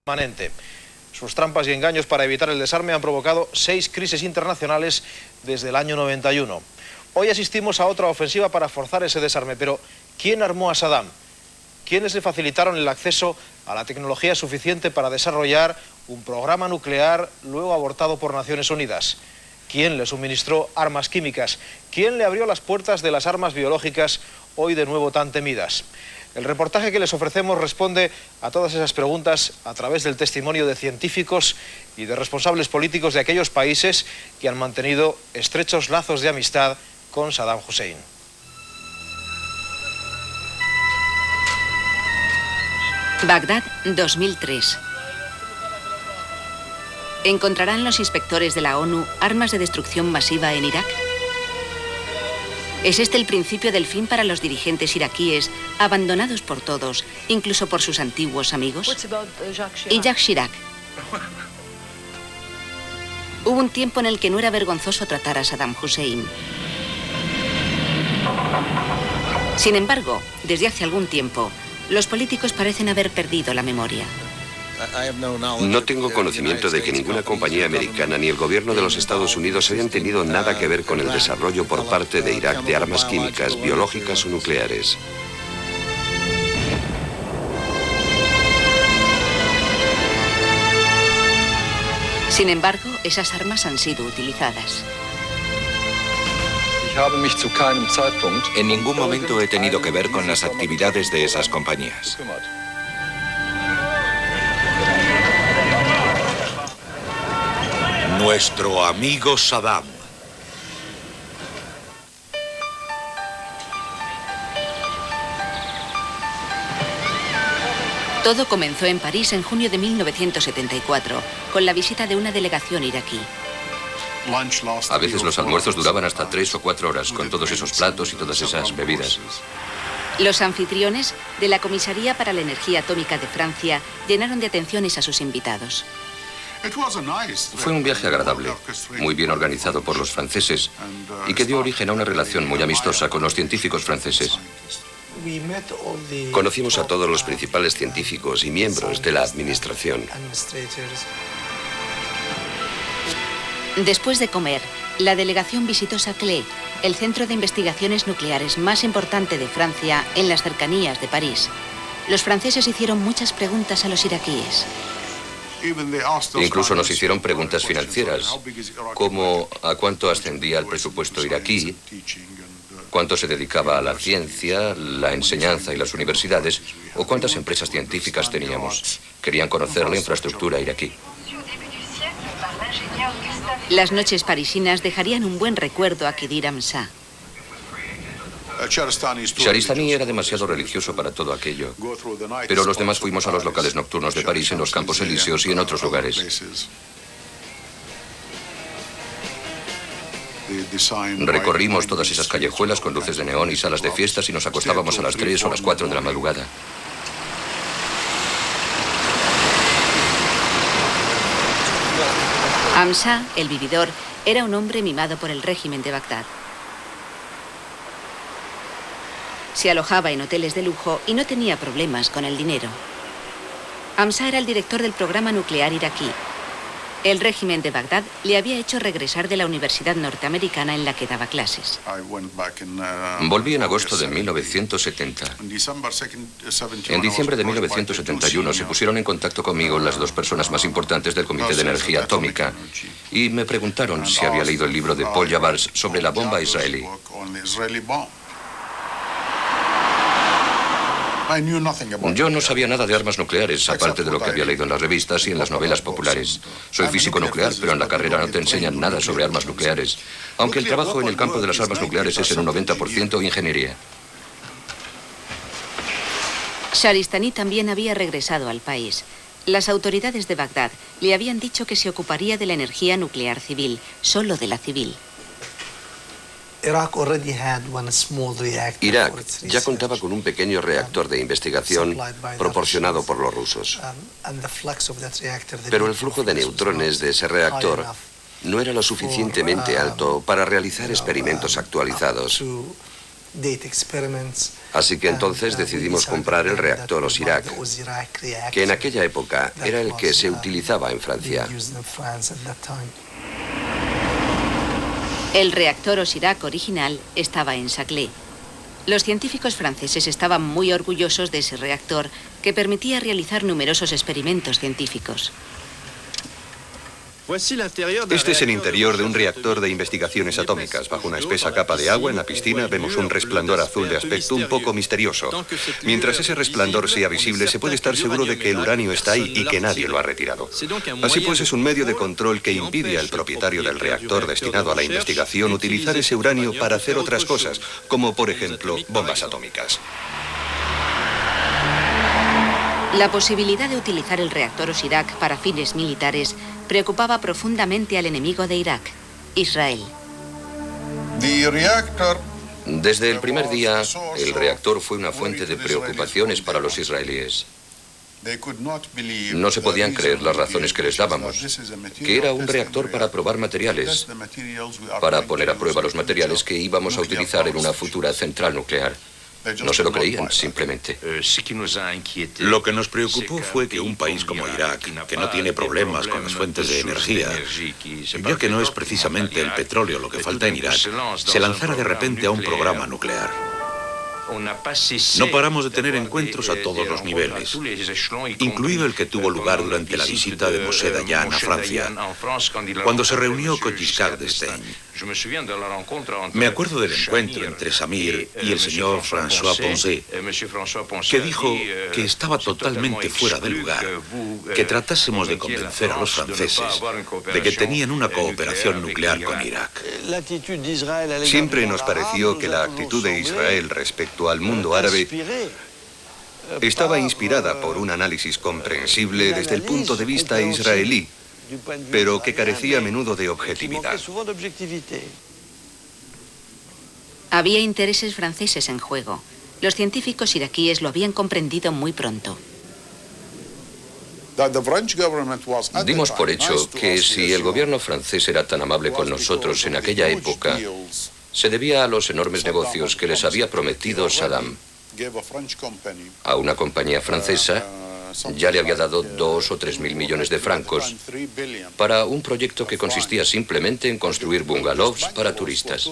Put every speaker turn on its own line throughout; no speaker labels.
permanente. Sus trampas y engaños para evitar el desarme han provocado 6 crisis internacionales desde el año 91. Hoy asistimos a otra ofensiva para forzar ese desarme, pero ¿quién armó a Saddam? ¿Quiénes le facilitaron el acceso a la tecnología suficiente para desarrollar un programa nuclear luego abortado por Naciones Unidas? ¿Quién le suministró armas químicas? ¿Quién le abrió las puertas de las armas biológicas hoy de nuevo tan temidas? El reportaje que les ofrecemos responde a todas esas preguntas a través del testimonio de científicos y de responsables políticos de aquellos países que han mantenido estrechos lazos de amistad con Saddam Hussein.
Bagdad, 2003. ¿Encontrarán los inspectores de la ONU armas de destrucción masiva en Irak? ¿Es este el principio del fin para los dirigentes iraquíes, abandonados por todos, incluso por sus antiguos amigos? ¿Y Jacques Chirac? Hubo un tiempo en el que no era vergonzoso tratar a Saddam Hussein. Sin embargo, desde hace algún tiempo, los políticos parecen haber perdido la memoria.
No tengo conocimiento de que ninguna compañía americana ni el gobierno de los Estados Unidos hayan tenido nada que ver con el desarrollo por parte de Irak de armas químicas, biológicas o nucleares.
Sin embargo, esas armas han sido utilizadas.
En ningún momento he tenido que ver con las actividades de esas compañías. Nuestro amigo Saddam.
Todo comenzó en París en junio de 1974, con la visita de una delegación iraquí.
A veces los almuerzos duraban hasta 3 o 4 horas, con todos esos platos y todas esas bebidas.
Los anfitriones de la Comisaría para la Energía Atómica de Francia llenaron de atenciones a sus invitados.
Fue un viaje agradable, muy bien organizado por los franceses y que dio origen a una relación muy amistosa con los científicos franceses. Conocimos a todos los principales científicos y miembros de la administración.
Después de comer, la delegación visitó Saclay, el centro de investigaciones nucleares más importante de Francia en las cercanías de París. Los franceses hicieron muchas preguntas a los iraquíes.
Incluso nos hicieron preguntas financieras, como a cuánto ascendía el presupuesto iraquí, cuánto se dedicaba a la ciencia, la enseñanza y las universidades, o cuántas empresas científicas teníamos. Querían conocer la infraestructura iraquí.
Las noches parisinas dejarían un buen recuerdo a Khedr Hamza.
Shahristani era demasiado religioso para todo aquello, pero los demás fuimos a los locales nocturnos de París, en los Campos Elíseos y en otros lugares. Recorrimos todas esas callejuelas con luces de neón y salas de fiestas y nos acostábamos a las 3 o las 4 de la madrugada.
Hamza, el vividor, era un hombre mimado por el régimen de Bagdad. Se alojaba en hoteles de lujo y no tenía problemas con el dinero. Hamza era el director del programa nuclear iraquí. El régimen de Bagdad le había hecho regresar de la universidad norteamericana en la que daba clases.
Volví en agosto de 1970. En diciembre de 1971 se pusieron en contacto conmigo las 2 personas más importantes del Comité de Energía Atómica y me preguntaron si había leído el libro de Paul Jabars sobre la bomba israelí. Yo no sabía nada de armas nucleares, aparte de lo que había leído en las revistas y en las novelas populares. Soy físico nuclear, pero en la carrera no te enseñan nada sobre armas nucleares, aunque el trabajo en el campo de las armas nucleares es en un 90% ingeniería.
Shahristani también había regresado al país. Las autoridades de Bagdad le habían dicho que se ocuparía de la energía nuclear civil, solo de la civil.
Irak ya contaba con un pequeño reactor de investigación proporcionado por los rusos. Pero el flujo de neutrones de ese reactor no era lo suficientemente alto para realizar experimentos actualizados. Así que entonces decidimos comprar el reactor Osirak, que en aquella época era el que se utilizaba en Francia.
El reactor Osirak original estaba en Saclay. Los científicos franceses estaban muy orgullosos de ese reactor que permitía realizar numerosos experimentos científicos.
Este es el interior de un reactor de investigaciones atómicas. Bajo una espesa capa de agua en la piscina vemos un resplandor azul de aspecto un poco misterioso. Mientras ese resplandor sea visible, se puede estar seguro de que el uranio está ahí y que nadie lo ha retirado. Así pues, es un medio de control que impide al propietario del reactor destinado a la investigación utilizar ese uranio para hacer otras cosas, como por ejemplo bombas atómicas.
La posibilidad de utilizar el reactor Osirak para fines militares preocupaba profundamente al enemigo de Irak, Israel.
Desde el primer día, el reactor fue una fuente de preocupaciones para los israelíes. No se podían creer las razones que les dábamos, que era un reactor para probar materiales, para poner a prueba los materiales que íbamos a utilizar en una futura central nuclear. No se lo creían, simplemente.
Lo que nos preocupó fue que un país como Irak, que no tiene problemas con las fuentes de energía, ya que no es precisamente el petróleo lo que falta en Irak, se lanzara de repente a un programa nuclear. No paramos de tener encuentros a todos los niveles, incluido el que tuvo lugar durante la visita de Moshe Dayan a Francia, cuando se reunió con Giscard d'Estaing. Me acuerdo del encuentro entre Samir y el señor François Poncet, que dijo que estaba totalmente fuera de lugar que tratásemos de convencer a los franceses de que tenían una cooperación nuclear con Irak.
Siempre nos pareció que la actitud de Israel respecto al mundo árabe estaba inspirada por un análisis comprensible desde el punto de vista israelí, pero que carecía a menudo de objetividad.
Había intereses franceses en juego. Los científicos iraquíes lo habían comprendido muy pronto.
Dimos por hecho que si el gobierno francés era tan amable con nosotros en aquella época, se debía a los enormes negocios que les había prometido Saddam. A una compañía francesa ya le había dado 2 o 3 mil millones de francos para un proyecto que consistía simplemente en construir bungalows para turistas.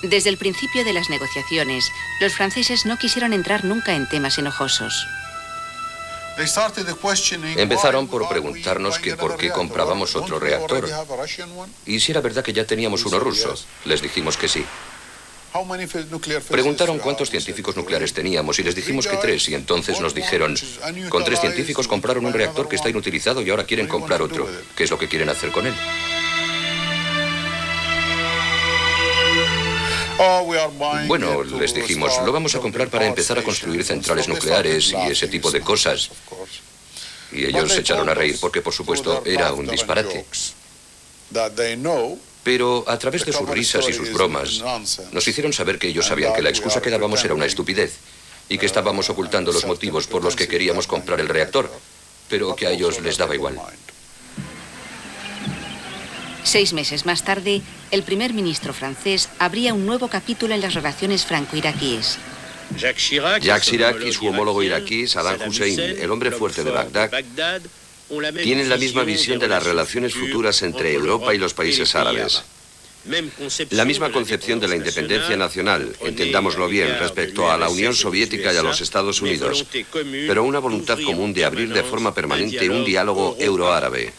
Desde el principio de las negociaciones, los franceses no quisieron entrar nunca en temas enojosos.
Empezaron por preguntarnos que por qué comprábamos otro reactor y si era verdad que ya teníamos uno ruso. Les dijimos que sí. Preguntaron cuántos científicos nucleares teníamos y les dijimos que 3, y entonces nos dijeron, con 3 científicos compraron un reactor que está inutilizado y ahora quieren comprar otro. ¿Qué es lo que quieren hacer con él? Bueno, les dijimos, lo vamos a comprar para empezar a construir centrales nucleares y ese tipo de cosas. Y ellos se echaron a reír porque, por supuesto, era un disparate. Pero a través de sus risas y sus bromas, nos hicieron saber que ellos sabían que la excusa que dábamos era una estupidez y que estábamos ocultando los motivos por los que queríamos comprar el reactor, pero que a ellos les daba igual.
6 meses más tarde, el primer ministro francés abría un nuevo capítulo en las relaciones franco-iraquíes.
Jacques Chirac y su homólogo iraquí, Saddam Hussein, el hombre fuerte de Bagdad, tienen la misma visión de las relaciones futuras entre Europa y los países árabes. La misma concepción de la independencia nacional, entendámoslo bien, respecto a la Unión Soviética y a los Estados Unidos, pero una voluntad común de abrir de forma permanente un diálogo euroárabe.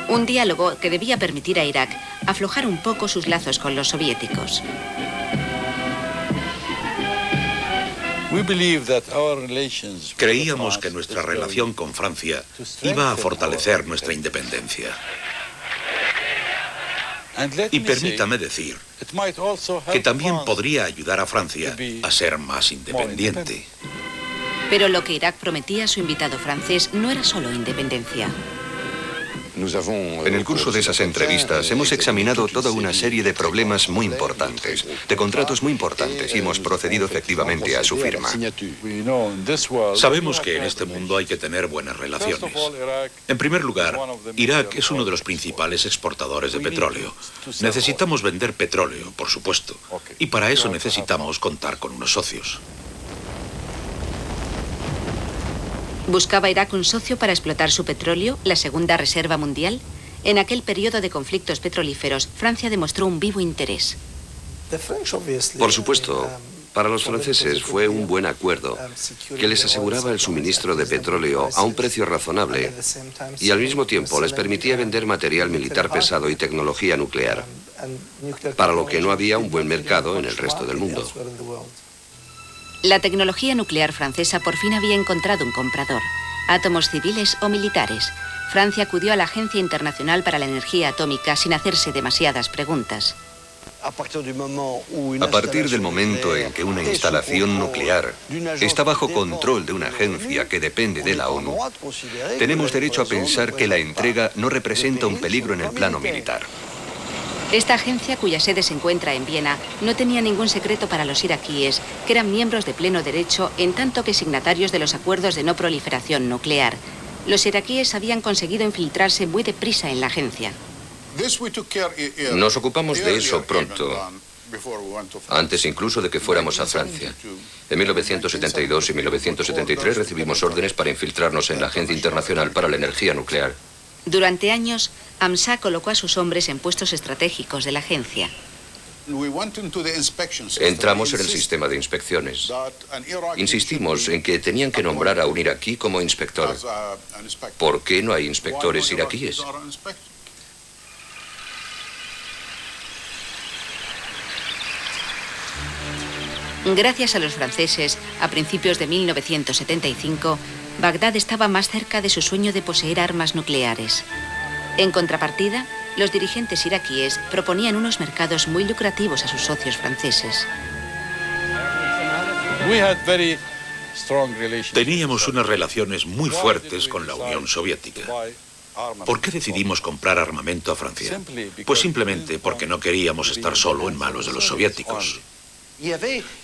Un diálogo que debía permitir a Irak aflojar un poco sus lazos con los soviéticos.
Creíamos que nuestra relación con Francia iba a fortalecer nuestra independencia. Y permítame decir que también podría ayudar a Francia a ser más independiente.
Pero lo que Irak prometía a su invitado francés no era solo independencia.
En el curso de esas entrevistas hemos examinado toda una serie de problemas muy importantes, de contratos muy importantes, y hemos procedido efectivamente a su firma.
Sabemos que en este mundo hay que tener buenas relaciones. En primer lugar, Irak es uno de los principales exportadores de petróleo. Necesitamos vender petróleo, por supuesto, y para eso necesitamos contar con unos socios.
¿Buscaba Irak un socio para explotar su petróleo, la segunda reserva mundial? En aquel periodo de conflictos petrolíferos, Francia demostró un vivo interés.
Por supuesto, para los franceses fue un buen acuerdo que les aseguraba el suministro de petróleo a un precio razonable y al mismo tiempo les permitía vender material militar pesado y tecnología nuclear, para lo que no había un buen mercado en el resto del mundo.
La tecnología nuclear francesa por fin había encontrado un comprador. Átomos civiles o militares. Francia acudió a la Agencia Internacional para la Energía Atómica sin hacerse demasiadas preguntas.
A partir del momento en que una instalación nuclear está bajo control de una agencia que depende de la ONU, tenemos derecho a pensar que la entrega no representa un peligro en el plano militar.
Esta agencia, cuya sede se encuentra en Viena, no tenía ningún secreto para los iraquíes, que eran miembros de pleno derecho en tanto que signatarios de los acuerdos de no proliferación nuclear. Los iraquíes habían conseguido infiltrarse muy deprisa en la agencia.
Nos ocupamos de eso pronto, antes incluso de que fuéramos a Francia. En 1972 y 1973 recibimos órdenes para infiltrarnos en la Agencia Internacional para la Energía Nuclear.
Durante años, AMSA colocó a sus hombres en puestos estratégicos de la agencia.
Entramos en el sistema de inspecciones. Insistimos en que tenían que nombrar a un iraquí como inspector. ¿Por qué no hay inspectores iraquíes?
Gracias a los franceses, a principios de 1975, Bagdad estaba más cerca de su sueño de poseer armas nucleares. En contrapartida, los dirigentes iraquíes proponían unos mercados muy lucrativos a sus socios franceses.
Teníamos unas relaciones muy fuertes con la Unión Soviética. ¿Por qué decidimos comprar armamento a Francia? Pues simplemente porque no queríamos estar solo en manos de los soviéticos.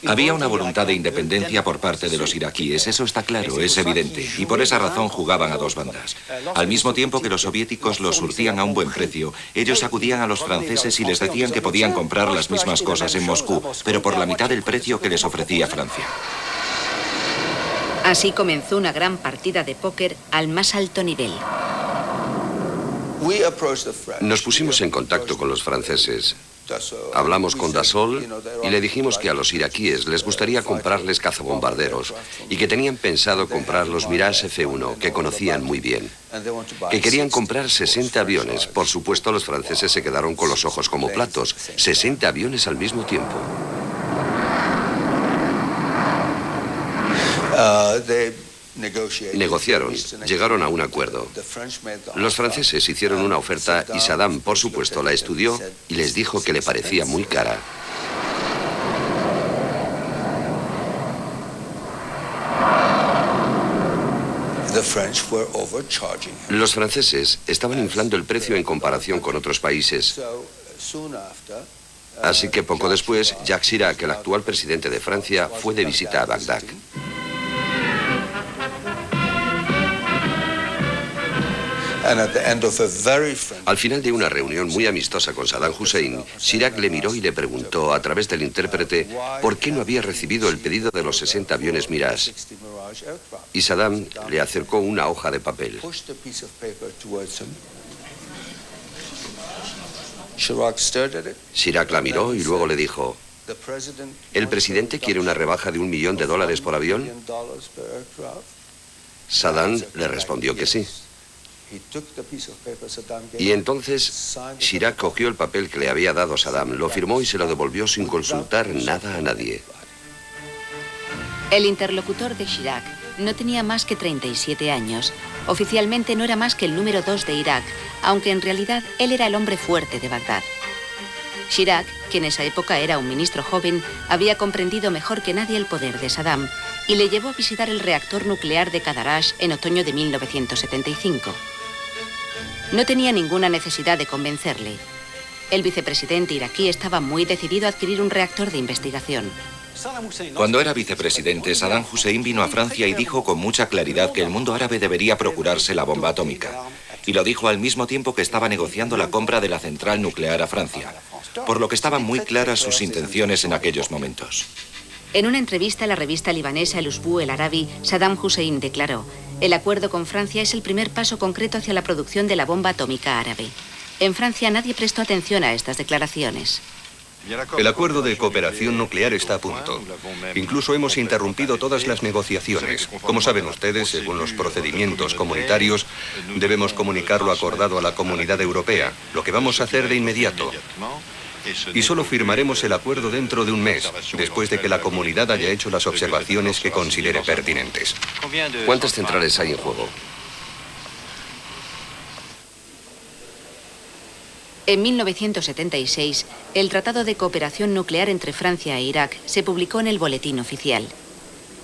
Había una voluntad de independencia por parte de los iraquíes, eso está claro, es evidente, y por esa razón jugaban a dos bandas. Al mismo tiempo que los soviéticos los surtían a un buen precio, ellos acudían a los franceses y les decían que podían comprar las mismas cosas en Moscú, pero por la mitad del precio que les ofrecía Francia.
Así comenzó una gran partida de póker al más alto nivel.
Nos pusimos en contacto con los franceses. Hablamos con Dassault y le dijimos que a los iraquíes les gustaría comprarles cazabombarderos y que tenían pensado comprar los Mirage F-1, que conocían muy bien. Que querían comprar 60 aviones. Por supuesto, los franceses se quedaron con los ojos como platos. 60 aviones al mismo tiempo. Negociaron, llegaron a un acuerdo. Los franceses hicieron una oferta y Saddam, por supuesto, la estudió y les dijo que le parecía muy cara. Los franceses estaban inflando el precio en comparación con otros países. Así que poco después, Jacques Chirac, el actual presidente de Francia, fue de visita a Bagdad. Al final de una reunión muy amistosa con Saddam Hussein, Chirac le miró y le preguntó a través del intérprete por qué no había recibido el pedido de los 60 aviones Mirage. Y Saddam le acercó una hoja de papel. Chirac la miró y luego le dijo: ¿el presidente quiere una rebaja de $1 millón por avión? Saddam le respondió que sí. Y entonces Chirac cogió el papel que le había dado Saddam, lo firmó y se lo devolvió sin consultar nada a nadie.
El interlocutor de Chirac no tenía más que 37 años. Oficialmente no era más que el número 2 de Irak, aunque en realidad él era el hombre fuerte de Bagdad. Chirac, que en esa época era un ministro joven, había comprendido mejor que nadie el poder de Saddam y le llevó a visitar el reactor nuclear de Kadarash en otoño de 1975. No tenía ninguna necesidad de convencerle. El vicepresidente iraquí estaba muy decidido a adquirir un reactor de investigación.
Cuando era vicepresidente, Saddam Hussein vino a Francia y dijo con mucha claridad que el mundo árabe debería procurarse la bomba atómica. Y lo dijo al mismo tiempo que estaba negociando la compra de la central nuclear a Francia, por lo que estaban muy claras sus intenciones en aquellos momentos.
En una entrevista a la revista libanesa El Usbu El Arabi, Saddam Hussein declaró: el acuerdo con Francia es el primer paso concreto hacia la producción de la bomba atómica árabe. En Francia nadie prestó atención a estas declaraciones.
El acuerdo de cooperación nuclear está a punto. Incluso hemos interrumpido todas las negociaciones. Como saben ustedes, según los procedimientos comunitarios, debemos comunicar lo acordado a la Comunidad Europea, lo que vamos a hacer de inmediato. Y solo firmaremos el acuerdo dentro de un mes, después de que la comunidad haya hecho las observaciones que considere pertinentes.
¿Cuántas centrales hay en juego?
En 1976, el Tratado de Cooperación Nuclear entre Francia e Irak se publicó en el Boletín Oficial.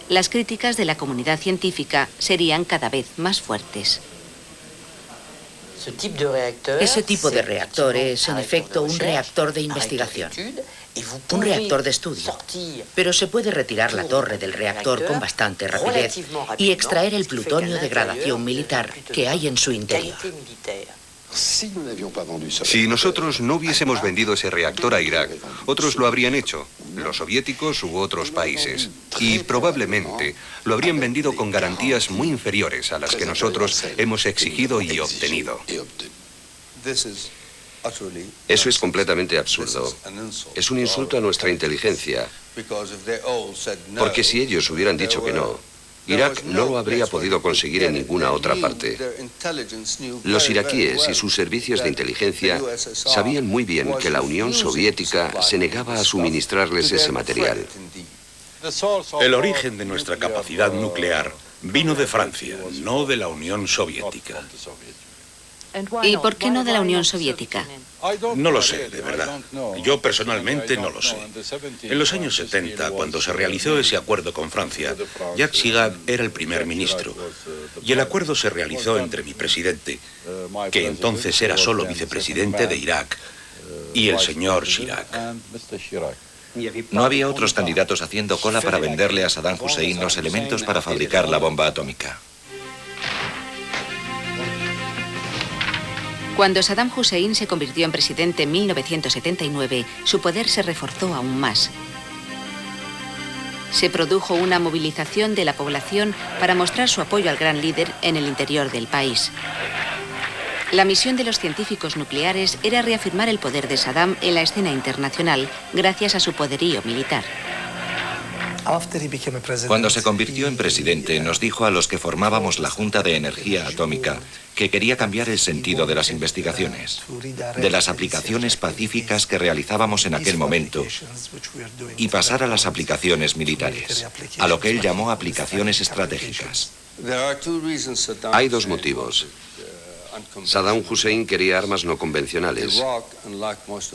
Las críticas de la comunidad científica serían cada vez más fuertes.
Ese tipo de reactor es, en efecto, un reactor de investigación, un reactor de estudio, pero se puede retirar la torre del reactor con bastante rapidez y extraer el plutonio de gradación militar que hay en su interior.
Si nosotros no hubiésemos vendido ese reactor a Irak, otros lo habrían hecho, los soviéticos u otros países, y probablemente lo habrían vendido con garantías muy inferiores a las que nosotros hemos exigido y obtenido.
Eso es completamente absurdo. Es un insulto a nuestra inteligencia, porque si ellos hubieran dicho que no, Irak no lo habría podido conseguir en ninguna otra parte. Los iraquíes y sus servicios de inteligencia sabían muy bien que la Unión Soviética se negaba a suministrarles ese material.
El origen de nuestra capacidad nuclear vino de Francia, no de la Unión Soviética.
¿Y por qué no de la Unión Soviética?
No lo sé, de verdad. Yo personalmente no lo sé. En los años 70, cuando se realizó ese acuerdo con Francia, Jacques Chirac era el primer ministro. Y el acuerdo se realizó entre mi presidente, que entonces era solo vicepresidente de Irak, y el señor Chirac.
No había otros candidatos haciendo cola para venderle a Saddam Hussein los elementos para fabricar la bomba atómica.
Cuando Saddam Hussein se convirtió en presidente en 1979, su poder se reforzó aún más. Se produjo una movilización de la población para mostrar su apoyo al gran líder en el interior del país. La misión de los científicos nucleares era reafirmar el poder de Saddam en la escena internacional gracias a su poderío militar.
Cuando se convirtió en presidente, nos dijo a los que formábamos la Junta de Energía Atómica que quería cambiar el sentido de las investigaciones, de las aplicaciones pacíficas que realizábamos en aquel momento y pasar a las aplicaciones militares, a lo que él llamó aplicaciones estratégicas.
Hay dos motivos. Saddam Hussein quería armas no convencionales.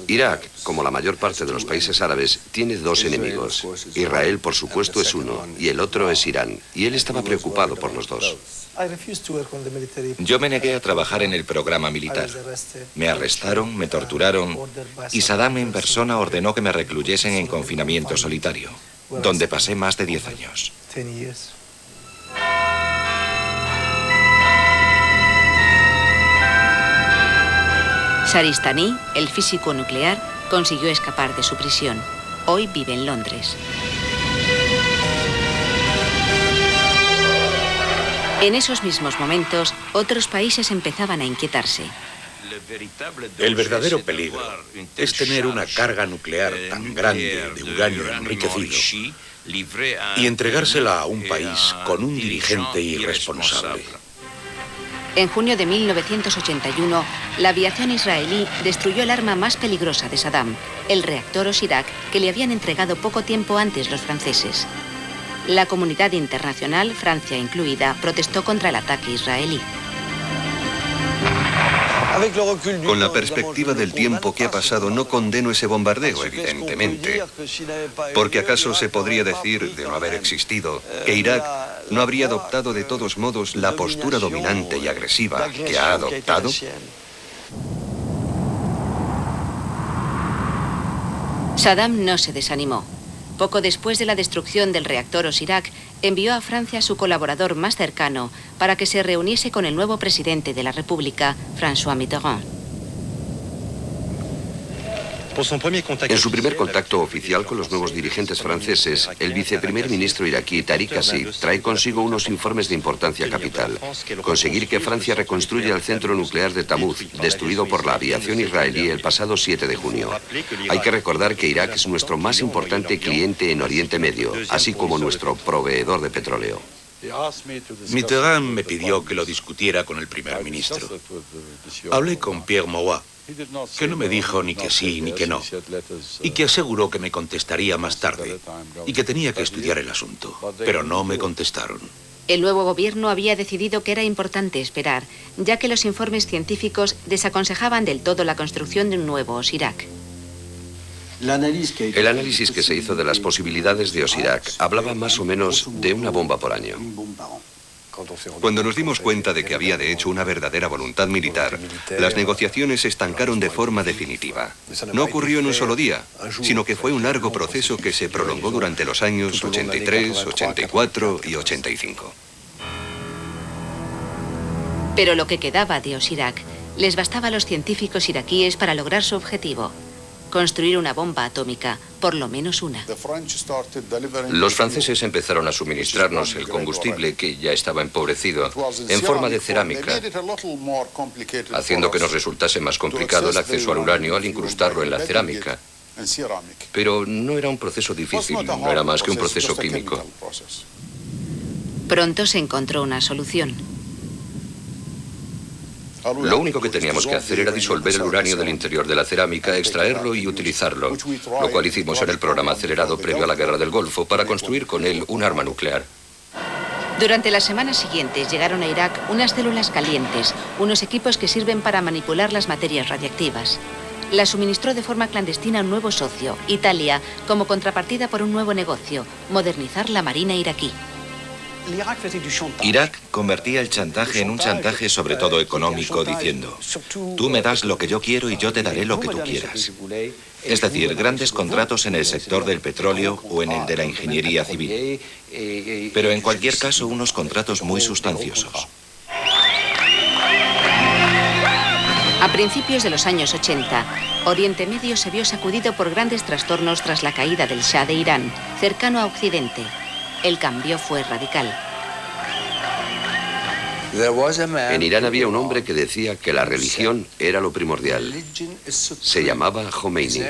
Irak, como la mayor parte de los países árabes, tiene dos enemigos. Israel, por supuesto, es uno, y el otro es Irán. Y él estaba preocupado por los dos.
Yo me negué a trabajar en el programa militar. Me arrestaron, me torturaron, y Saddam en persona ordenó que me recluyesen en confinamiento solitario, donde pasé más de 10 años.
Saristani, el físico nuclear, consiguió escapar de su prisión. Hoy vive en Londres. En esos mismos momentos, otros países empezaban a inquietarse.
El verdadero peligro es tener una carga nuclear tan grande de uranio enriquecido y entregársela a un país con un dirigente irresponsable.
En junio de 1981, la aviación israelí destruyó el arma más peligrosa de Saddam, el reactor Osirak, que le habían entregado poco tiempo antes los franceses. La comunidad internacional, Francia incluida, protestó contra el ataque israelí.
Con la perspectiva del tiempo que ha pasado, no condeno ese bombardeo, evidentemente. Porque acaso se podría decir, de no haber existido, que Irak ¿no habría adoptado de todos modos la postura dominante y agresiva que ha adoptado?
Saddam no se desanimó. Poco después de la destrucción del reactor Osirak, envió a Francia a su colaborador más cercano para que se reuniese con el nuevo presidente de la República, François Mitterrand.
En su primer contacto oficial con los nuevos dirigentes franceses, el viceprimer ministro iraquí Tariq Aziz trae consigo unos informes de importancia capital. Conseguir que Francia reconstruya el centro nuclear de Tamuz, destruido por la aviación israelí el pasado 7 de junio. Hay que recordar que Irak es nuestro más importante cliente en Oriente Medio, así como nuestro proveedor de petróleo.
Mitterrand me pidió que lo discutiera con el primer ministro. Hablé con Pierre Mauroy, que no me dijo ni que sí ni que no, y que aseguró que me contestaría más tarde, y que tenía que estudiar el asunto, pero no me contestaron.
El nuevo gobierno había decidido que era importante esperar, ya que los informes científicos desaconsejaban del todo la construcción de un nuevo Osirak.
El análisis que se hizo de las posibilidades de Osirak hablaba más o menos de una bomba por año.
Cuando nos dimos cuenta de que había de hecho una verdadera voluntad militar, las negociaciones se estancaron de forma definitiva. No ocurrió en un solo día, sino que fue un largo proceso que se prolongó durante los años 83, 84 y 85.
Pero lo que quedaba de Osirak les bastaba a los científicos iraquíes para lograr su objetivo: construir una bomba atómica, por lo menos una.
Los franceses empezaron a suministrarnos el combustible, que ya estaba empobrecido, en forma de cerámica, haciendo que nos resultase más complicado el acceso al uranio al incrustarlo en la cerámica. Pero no era un proceso difícil, no era más que un proceso químico.
Pronto se encontró una solución.
Lo único que teníamos que hacer era disolver el uranio del interior de la cerámica, extraerlo y utilizarlo, lo cual hicimos en el programa acelerado previo a la Guerra del Golfo para construir con él un arma nuclear.
Durante las semanas siguientes llegaron a Irak unas células calientes, unos equipos que sirven para manipular las materias radiactivas. La suministró de forma clandestina un nuevo socio, Italia, como contrapartida por un nuevo negocio: modernizar la marina iraquí.
Irak convertía el chantaje en un chantaje sobre todo económico, diciendo: tú me das lo que yo quiero y yo te daré lo que tú quieras. Es decir, grandes contratos en el sector del petróleo o en el de la ingeniería civil. Pero en cualquier caso, unos contratos muy sustanciosos.
A principios de los años 80, Oriente Medio se vio sacudido por grandes trastornos tras la caída del Shah de Irán, cercano a Occidente. El cambio fue radical.
En Irán había un hombre que decía que la religión era lo primordial. Se llamaba Khomeini.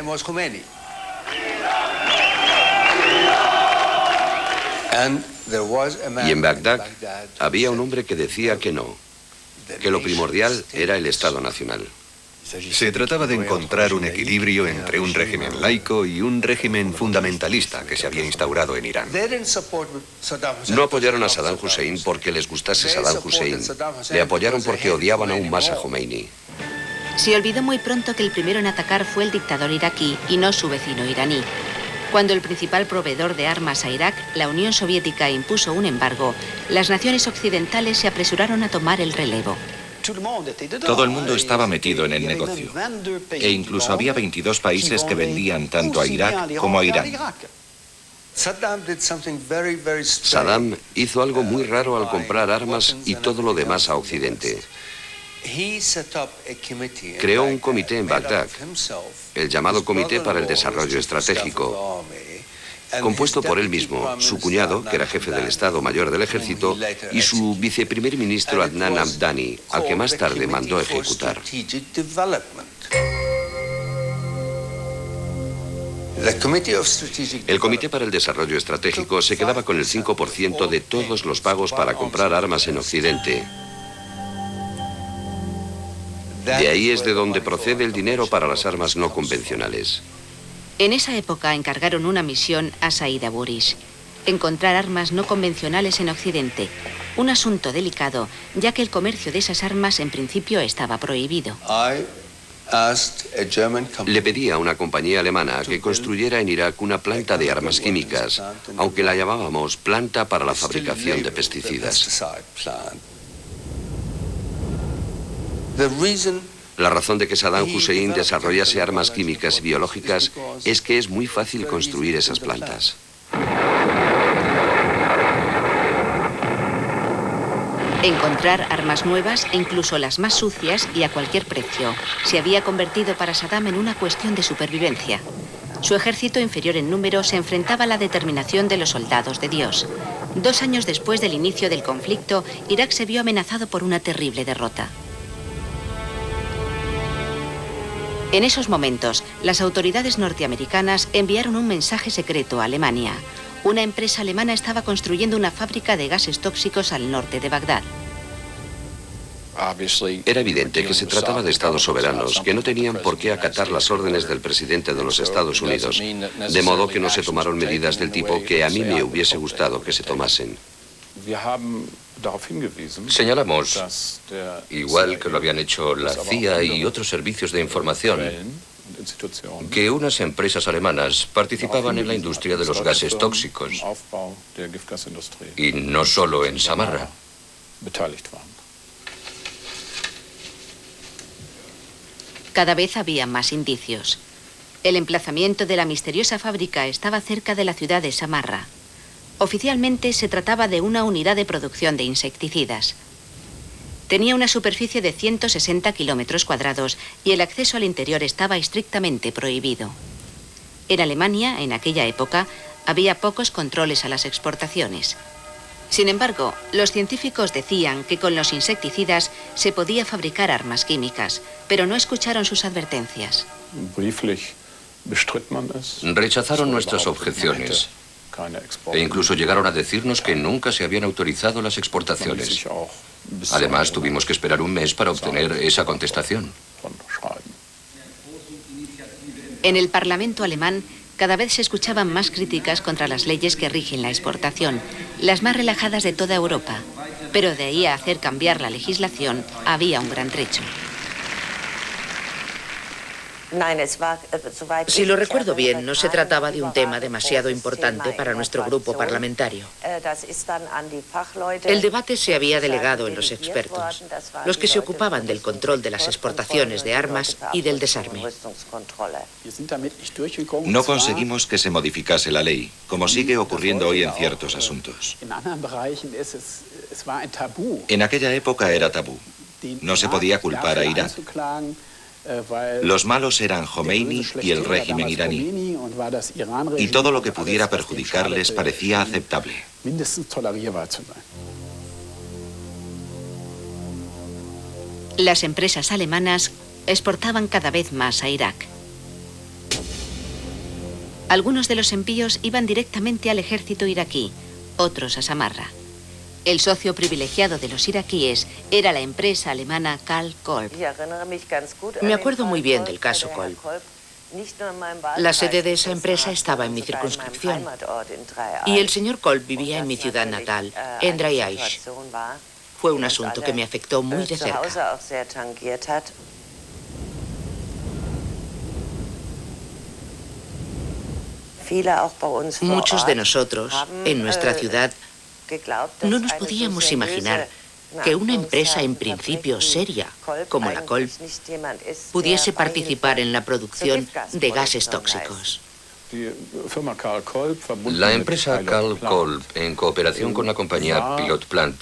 Y en Bagdad había un hombre que decía que no, que lo primordial era el Estado Nacional.
Se trataba de encontrar un equilibrio entre un régimen laico y un régimen fundamentalista que se había instaurado en Irán.
No apoyaron a Saddam Hussein porque les gustase Saddam Hussein. Le apoyaron porque odiaban aún más a Khomeini.
Se olvidó muy pronto que el primero en atacar fue el dictador iraquí y no su vecino iraní. Cuando el principal proveedor de armas a Irak, la Unión Soviética, impuso un embargo, las naciones occidentales se apresuraron a tomar el relevo.
Todo el mundo estaba metido en el negocio. E incluso había 22 países que vendían tanto a Irak como a Irán.
Saddam hizo algo muy raro al comprar armas y todo lo demás a Occidente. Creó un comité en Bagdad, el llamado Comité para el Desarrollo Estratégico, compuesto por él mismo, su cuñado, que era jefe del Estado Mayor del Ejército, y su viceprimer ministro Adnan Abdani, al que más tarde mandó ejecutar. El Comité para el Desarrollo Estratégico se quedaba con el 5% de todos los pagos para comprar armas en Occidente. De ahí es de donde procede el dinero para las armas no convencionales.
En esa época encargaron una misión a Said Aburish: encontrar armas no convencionales en Occidente. Un asunto delicado, ya que el comercio de esas armas en principio estaba prohibido.
Le pedí a una compañía alemana que construyera en Irak una planta de armas químicas, aunque la llamábamos planta para la fabricación de pesticidas. La razón de que Saddam Hussein desarrollase armas químicas y biológicas es que es muy fácil construir esas plantas.
Encontrar armas nuevas, incluso las más sucias y a cualquier precio, se había convertido para Saddam en una cuestión de supervivencia. Su ejército, inferior en número, se enfrentaba a la determinación de los soldados de Dios. 2 años después del inicio del conflicto, Irak se vio amenazado por una terrible derrota. En esos momentos, las autoridades norteamericanas enviaron un mensaje secreto a Alemania. Una empresa alemana estaba construyendo una fábrica de gases tóxicos al norte de Bagdad.
Era evidente que se trataba de estados soberanos, que no tenían por qué acatar las órdenes del presidente de los Estados Unidos, de modo que no se tomaron medidas del tipo que a mí me hubiese gustado que se tomasen. Señalamos, igual que lo habían hecho la CIA y otros servicios de información, que unas empresas alemanas participaban en la industria de los gases tóxicos, y no solo en Samarra.
Cada vez había más indicios. El emplazamiento de la misteriosa fábrica estaba cerca de la ciudad de Samarra. Oficialmente se trataba de una unidad de producción de insecticidas. Tenía una superficie de 160 kilómetros cuadrados y el acceso al interior estaba estrictamente prohibido. En Alemania, en aquella época, había pocos controles a las exportaciones. Sin embargo, los científicos decían que con los insecticidas se podía fabricar armas químicas, pero no escucharon sus advertencias.
Rechazaron nuestras objeciones e incluso llegaron a decirnos que nunca se habían autorizado las exportaciones. Además, tuvimos que esperar un mes para obtener esa contestación.
En el Parlamento alemán, cada vez se escuchaban más críticas contra las leyes que rigen la exportación, las más relajadas de toda Europa. Pero de ahí a hacer cambiar la legislación, había un gran trecho.
Si lo recuerdo bien, no se trataba de un tema demasiado importante para nuestro grupo parlamentario. El debate se había delegado en los expertos, los que se ocupaban del control de las exportaciones de armas y del desarme.
No conseguimos que se modificase la ley, como sigue ocurriendo hoy en ciertos asuntos. En aquella época era tabú. No se podía culpar a Irak. Los malos eran Jomeini y el régimen iraní, y todo lo que pudiera perjudicarles parecía aceptable.
Las empresas alemanas exportaban cada vez más a Irak. Algunos de los envíos iban directamente al ejército iraquí, otros a Samarra. El socio privilegiado de los iraquíes era la empresa alemana Karl Kolb.
Me acuerdo muy bien del caso Kolb. La sede de esa empresa estaba en mi circunscripción y el señor Kolb vivía en mi ciudad natal, en Dreieich. Fue un asunto que me afectó muy de cerca. Muchos de nosotros, en nuestra ciudad, no nos podíamos imaginar que una empresa en principio seria, como la Kolb, pudiese participar en la producción de gases tóxicos.
La empresa Karl Kolb, en cooperación con la compañía Pilot Plant,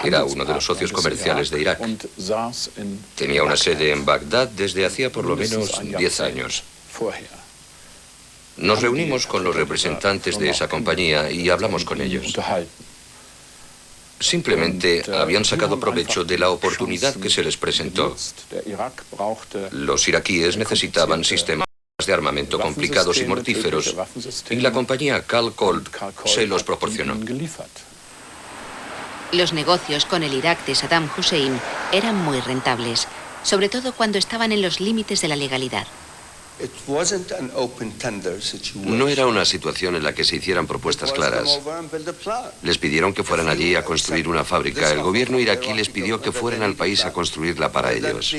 era uno de los socios comerciales de Irak. Tenía una sede en Bagdad desde hacía por lo menos 10 años. Nos reunimos con los representantes de esa compañía y hablamos con ellos. Simplemente habían sacado provecho de la oportunidad que se les presentó. Los iraquíes necesitaban sistemas de armamento complicados y mortíferos, y la compañía Karl Kolb se los proporcionó.
Los negocios con el Irak de Saddam Hussein eran muy rentables, sobre todo cuando estaban en los límites de la legalidad.
No era una situación en la que se hicieran propuestas claras. Les pidieron que fueran allí a construir una fábrica. El gobierno iraquí les pidió que fueran al país a construirla para ellos.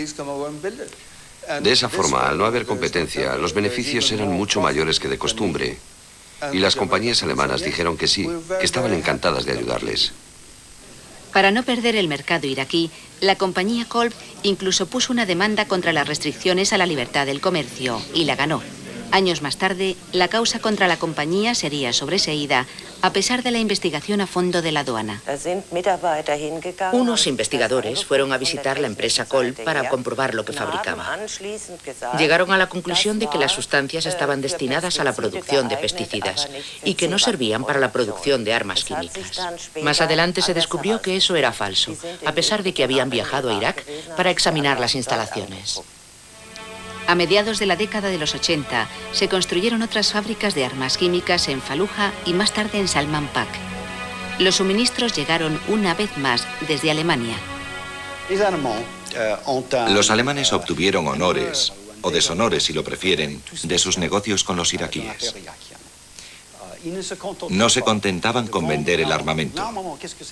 De esa forma, al no haber competencia, los beneficios eran mucho mayores que de costumbre. Y las compañías alemanas dijeron que sí, que estaban encantadas de ayudarles.
Para no perder el mercado iraquí, la compañía Kolb incluso puso una demanda contra las restricciones a la libertad del comercio y la ganó. Años más tarde, la causa contra la compañía sería sobreseída a pesar de la investigación a fondo de la aduana.
Unos investigadores fueron a visitar la empresa Kolb para comprobar lo que fabricaba. Llegaron a la conclusión de que las sustancias estaban destinadas a la producción de pesticidas y que no servían para la producción de armas químicas. Más adelante se descubrió que eso era falso, a pesar de que habían viajado a Irak para examinar las instalaciones.
A mediados de la década de los 80, se construyeron otras fábricas de armas químicas en Fallujah y más tarde en Salman Pak. Los suministros llegaron una vez más desde Alemania.
Los alemanes obtuvieron honores, o deshonores si lo prefieren, de sus negocios con los iraquíes. No se contentaban con vender el armamento.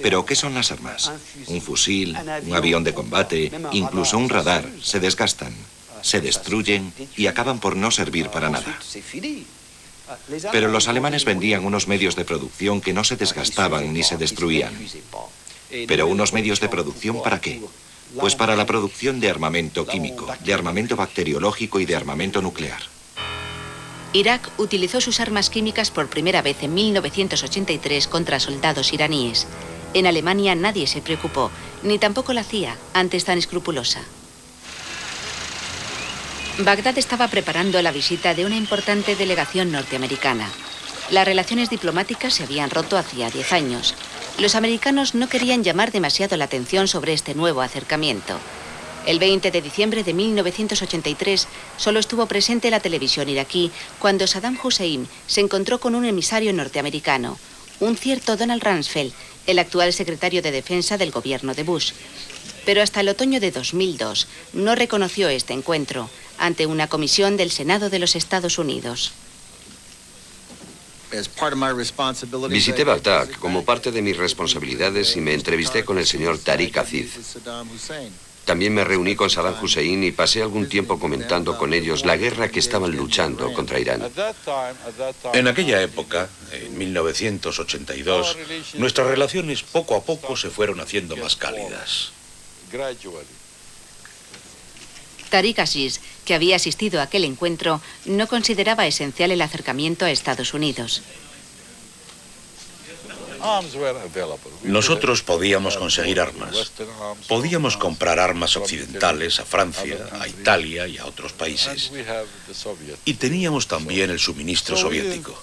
¿Pero qué son las armas? Un fusil, un avión de combate, incluso un radar, se desgastan, se destruyen y acaban por no servir para nada. Pero los alemanes vendían unos medios de producción que no se desgastaban ni se destruían. ¿Pero unos medios de producción para qué? Pues para la producción de armamento químico, de armamento bacteriológico y de armamento nuclear.
Irak utilizó sus armas químicas por primera vez en 1983 contra soldados iraníes. En Alemania nadie se preocupó, ni tampoco la CIA, antes tan escrupulosa. Bagdad estaba preparando la visita de una importante delegación norteamericana. Las relaciones diplomáticas se habían roto hacía 10 años. Los americanos no querían llamar demasiado la atención sobre este nuevo acercamiento. El 20 de diciembre de 1983 solo estuvo presente la televisión iraquí cuando Saddam Hussein se encontró con un emisario norteamericano, un cierto Donald Rumsfeld, el actual secretario de Defensa del gobierno de Bush. Pero hasta el otoño de 2002 no reconoció este encuentro ante una comisión del Senado de los Estados Unidos.
Visité Bagdad como parte de mis responsabilidades y me entrevisté con el señor Tariq Aziz. También me reuní con Saddam Hussein y pasé algún tiempo comentando con ellos la guerra que estaban luchando contra Irán.
En aquella época, en 1982, nuestras relaciones poco a poco se fueron haciendo más cálidas.
Tariq Aziz, que había asistido a aquel encuentro, no consideraba esencial el acercamiento a Estados Unidos.
Nosotros podíamos conseguir armas. Podíamos comprar armas occidentales a Francia, a Italia y a otros países. Y teníamos también el suministro soviético.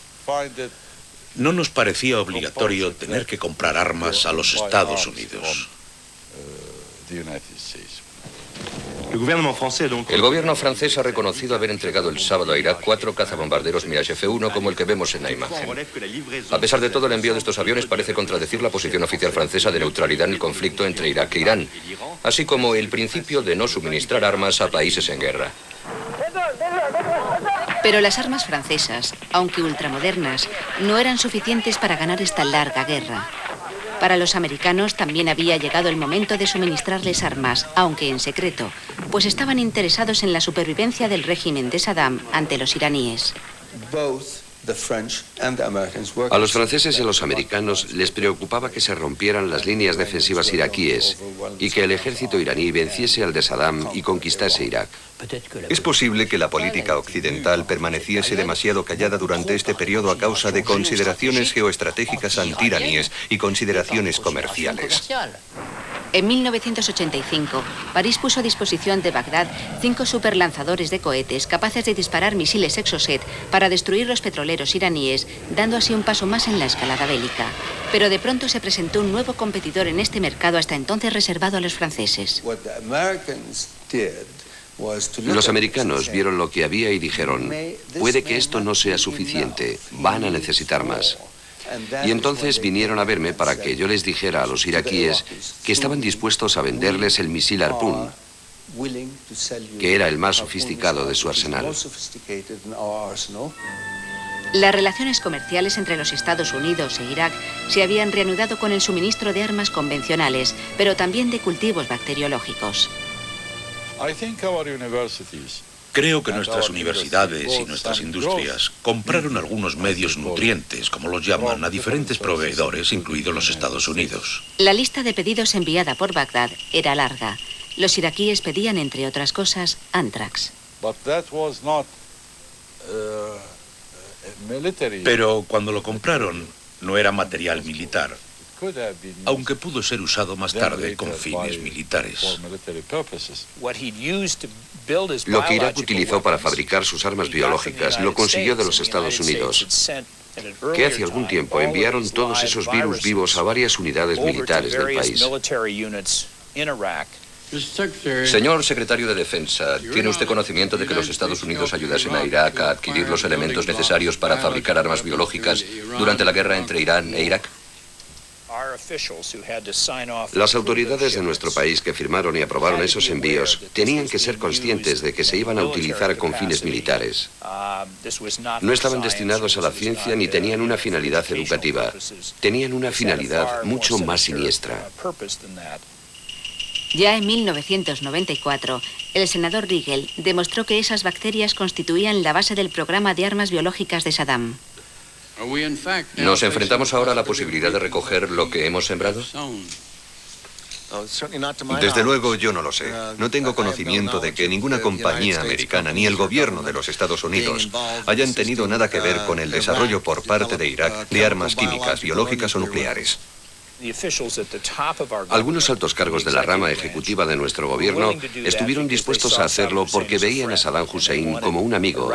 No nos parecía obligatorio tener que comprar armas a los Estados Unidos.
El gobierno francés ha reconocido haber entregado el sábado a Irak 4 cazabombarderos Mirage F-1 como el que vemos en la imagen. A pesar de todo, el envío de estos aviones parece contradecir la posición oficial francesa de neutralidad en el conflicto entre Irak e Irán, así como el principio de no suministrar armas a países en guerra.
Pero las armas francesas, aunque ultramodernas, no eran suficientes para ganar esta larga guerra. Para los americanos también había llegado el momento de suministrarles armas, aunque en secreto, pues estaban interesados en la supervivencia del régimen de Saddam ante los iraníes.
A los franceses y a los americanos les preocupaba que se rompieran las líneas defensivas iraquíes y que el ejército iraní venciese al de Saddam y conquistase Irak.
Es posible que la política occidental permaneciese demasiado callada durante este periodo a causa de consideraciones geoestratégicas anti-iraníes y consideraciones comerciales.
En 1985, París puso a disposición de Bagdad 5 superlanzadores de cohetes capaces de disparar misiles Exocet para destruir los petroleros iraníes, dando así un paso más en la escalada bélica. Pero de pronto se presentó un nuevo competidor en este mercado hasta entonces reservado a los franceses.
Los americanos vieron lo que había y dijeron, puede que esto no sea suficiente, van a necesitar más. Y entonces vinieron a verme para que yo les dijera a los iraquíes que estaban dispuestos a venderles el misil Harpoon, que era el más sofisticado de su arsenal.
Las relaciones comerciales entre los Estados Unidos e Irak se habían reanudado con el suministro de armas convencionales, pero también de cultivos bacteriológicos.
Creo que nuestras universidades y nuestras industrias compraron algunos medios nutrientes, como los llaman, a diferentes proveedores, incluidos los Estados Unidos.
La lista de pedidos enviada por Bagdad era larga. Los iraquíes pedían, entre otras cosas, Antrax.
Pero cuando lo compraron, no era material militar, aunque pudo ser usado más tarde con fines militares.
Lo que Irak utilizó para fabricar sus armas biológicas lo consiguió de los Estados Unidos, que hace algún tiempo enviaron todos esos virus vivos a varias unidades militares del país.
Señor secretario de Defensa, ¿tiene usted conocimiento de que los Estados Unidos ayudasen a Irak a adquirir los elementos necesarios para fabricar armas biológicas durante la guerra entre Irán e Irak?
Las autoridades de nuestro país que firmaron y aprobaron esos envíos tenían que ser conscientes de que se iban a utilizar con fines militares. No estaban destinados a la ciencia ni tenían una finalidad educativa. Tenían una finalidad mucho más siniestra.
Ya en 1994, el senador Rigel demostró que esas bacterias constituían la base del programa de armas biológicas de Saddam.
¿Nos enfrentamos ahora a la posibilidad de recoger lo que hemos sembrado?
Desde luego yo no lo sé. No tengo conocimiento de que ninguna compañía americana ni el gobierno de los Estados Unidos hayan tenido nada que ver con el desarrollo por parte de Irak de armas químicas, biológicas o nucleares.
Algunos altos cargos de la rama ejecutiva de nuestro gobierno estuvieron dispuestos a hacerlo porque veían a Saddam Hussein como un amigo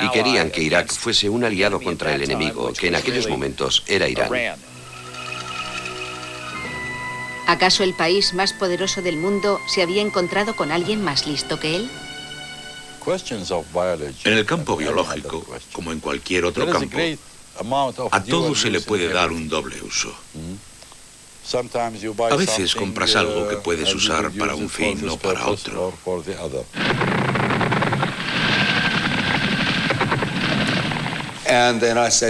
y querían que Irak fuese un aliado contra el enemigo, que en aquellos momentos era Irán.
¿Acaso el país más poderoso del mundo se había encontrado con alguien más listo que él?
En el campo biológico, como en cualquier otro campo, a todo se le puede dar un doble uso. A veces compras algo que puedes usar para un fin o para otro.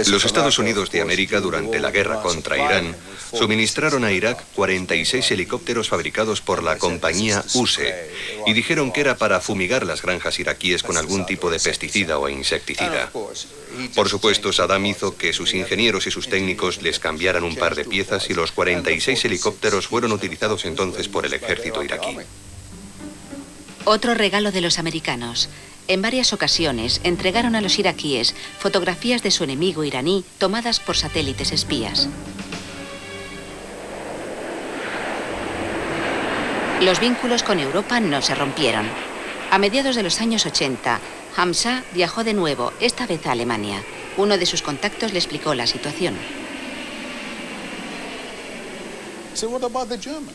Los Estados Unidos de América, durante la guerra contra Irán, suministraron a Irak 46 helicópteros fabricados por la compañía USE y dijeron que era para fumigar las granjas iraquíes con algún tipo de pesticida o insecticida. Por supuesto, Saddam hizo que sus ingenieros y sus técnicos les cambiaran un par de piezas y los 46 helicópteros fueron utilizados entonces por el ejército iraquí.
Otro regalo de los americanos. En varias ocasiones entregaron a los iraquíes fotografías de su enemigo iraní tomadas por satélites espías. Los vínculos con Europa no se rompieron. A mediados de los años 80, Hamza viajó de nuevo, esta vez a Alemania. Uno de sus contactos le explicó la situación.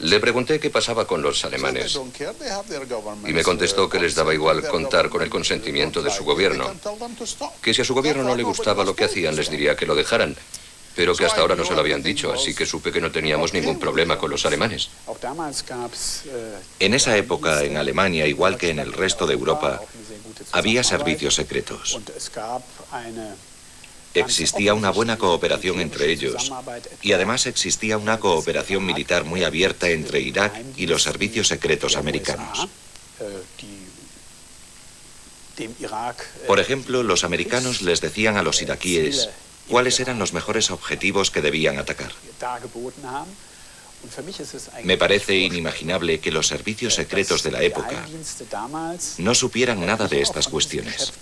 Le pregunté qué pasaba con los alemanes y me contestó que les daba igual contar con el consentimiento de su gobierno, que si a su gobierno no le gustaba lo que hacían les diría que lo dejaran, pero que hasta ahora no se lo habían dicho, así que supe que no teníamos ningún problema con los alemanes.
En esa época, en Alemania, igual que en el resto de Europa, había servicios secretos. Existía una buena cooperación entre ellos y además existía una cooperación militar muy abierta entre Irak y los servicios secretos americanos. Por ejemplo, los americanos les decían a los iraquíes cuáles eran los mejores objetivos que debían atacar. Me parece inimaginable que los servicios secretos de la época no supieran nada de estas cuestiones.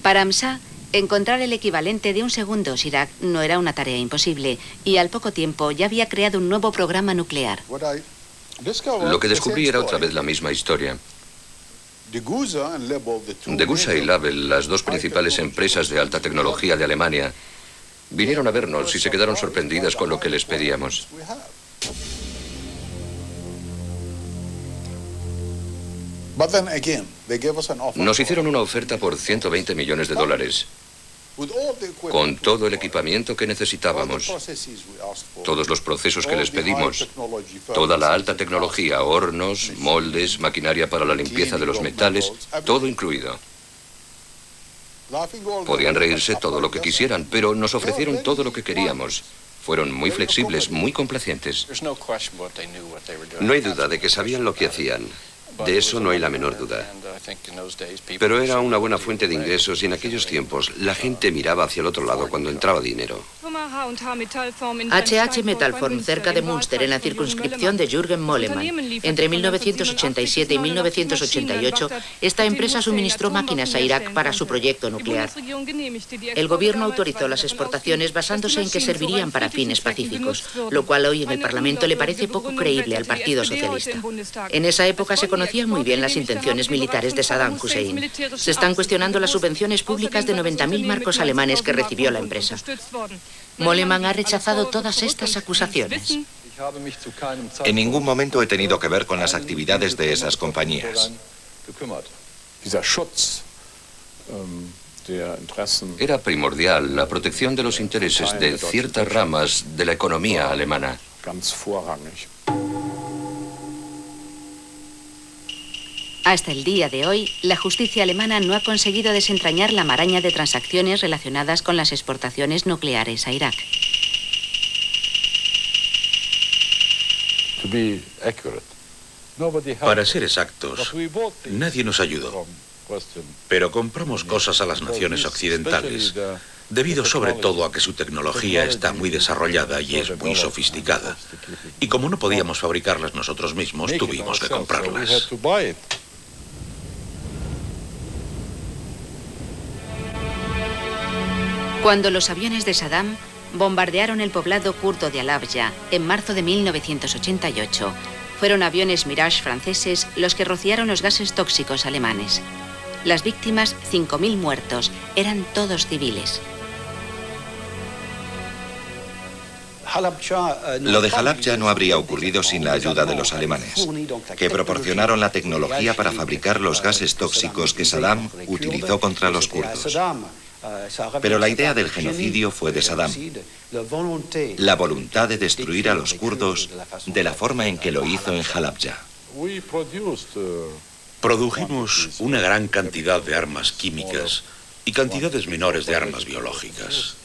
Para Hamza, encontrar el equivalente de un segundo Shirak no era una tarea imposible y al poco tiempo ya había creado un nuevo programa nuclear.
Lo que descubrí era otra vez la misma historia. Degussa y Label, las dos principales empresas de alta tecnología de Alemania, vinieron a vernos y se quedaron sorprendidas con lo que les pedíamos. Nos hicieron una oferta por $120 millones, con todo el equipamiento que necesitábamos, todos los procesos que les pedimos, toda la alta tecnología, hornos, moldes, maquinaria para la limpieza de los metales, todo incluido. Podían reírse todo lo que quisieran, pero nos ofrecieron todo lo que queríamos. Fueron muy flexibles, muy complacientes.
No hay duda de que sabían lo que hacían. De eso no hay la menor duda. Pero era una buena fuente de ingresos y en aquellos tiempos la gente miraba hacia el otro lado cuando entraba dinero.
HH Metalform, cerca de Münster, en la circunscripción de Jürgen Moleman. Entre 1987 y 1988, esta empresa suministró máquinas a Irak para su proyecto nuclear. El gobierno autorizó las exportaciones basándose en que servirían para fines pacíficos, lo cual hoy en el Parlamento le parece poco creíble al Partido Socialista. En esa época se conocían muy bien las intenciones militares de Saddam Hussein. Se están cuestionando las subvenciones públicas de 90.000 marcos alemanes que recibió la empresa. Moleman ha rechazado todas estas acusaciones.
En ningún momento he tenido que ver con las actividades de esas compañías.
Era primordial la protección de los intereses de ciertas ramas de la economía alemana.
Hasta el día de hoy, la justicia alemana no ha conseguido desentrañar la maraña de transacciones relacionadas con las exportaciones nucleares a Irak.
Para ser exactos, nadie nos ayudó. Pero compramos cosas a las naciones occidentales, debido sobre todo a que su tecnología está muy desarrollada y es muy sofisticada. Y como no podíamos fabricarlas nosotros mismos, tuvimos que comprarlas.
Cuando los aviones de Saddam bombardearon el poblado kurdo de Halabja en marzo de 1988, fueron aviones Mirage franceses los que rociaron los gases tóxicos alemanes. Las víctimas, 5.000 muertos, eran todos civiles.
Lo de Halabja no habría ocurrido sin la ayuda de los alemanes, que proporcionaron la tecnología para fabricar los gases tóxicos que Saddam utilizó contra los kurdos. Pero la idea del genocidio fue de Saddam. La voluntad de destruir a los kurdos de la forma en que lo hizo en Halabja.
Produjimos una gran cantidad de armas químicas y cantidades menores de armas biológicas.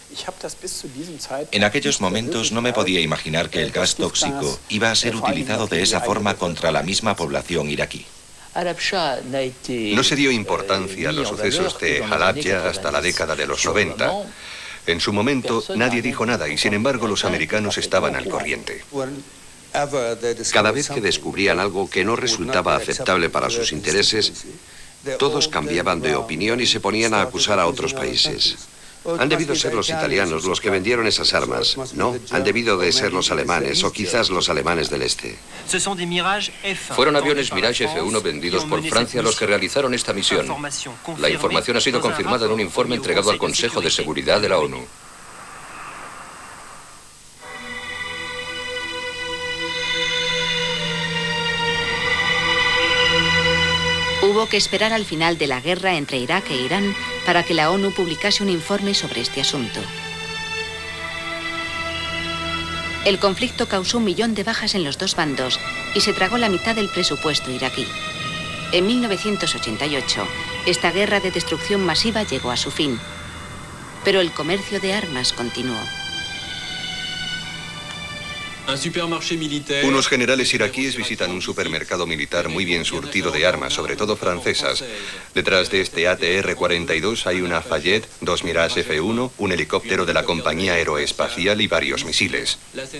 En aquellos momentos no me podía imaginar que el gas tóxico iba a ser utilizado de esa forma contra la misma población iraquí.
No se dio importancia a los sucesos de Halabja hasta la década de los 90. En su momento nadie dijo nada y sin embargo los americanos estaban al corriente.
Cada vez que descubrían algo que no resultaba aceptable para sus intereses, todos cambiaban de opinión y se ponían a acusar a otros países. Han debido ser los italianos los que vendieron esas armas. No, han debido de ser los alemanes o quizás los alemanes del este.
Fueron aviones Mirage F-1 vendidos por Francia los que realizaron esta misión. La información ha sido confirmada en un informe entregado al Consejo de Seguridad de la ONU.
Hubo que esperar al final de la guerra entre Irak e Irán para que la ONU publicase un informe sobre este asunto. El conflicto causó 1 millón de bajas en los dos bandos y se tragó la mitad del presupuesto iraquí. En 1988, esta guerra de destrucción masiva llegó a su fin, pero el comercio de armas continuó.
Unos generales iraquíes visitan un supermercado militar muy bien surtido de armas, sobre todo francesas. Detrás de este ATR-42 hay una Fayette, 2 Mirage F-1, un helicóptero de la compañía aeroespacial y varios misiles.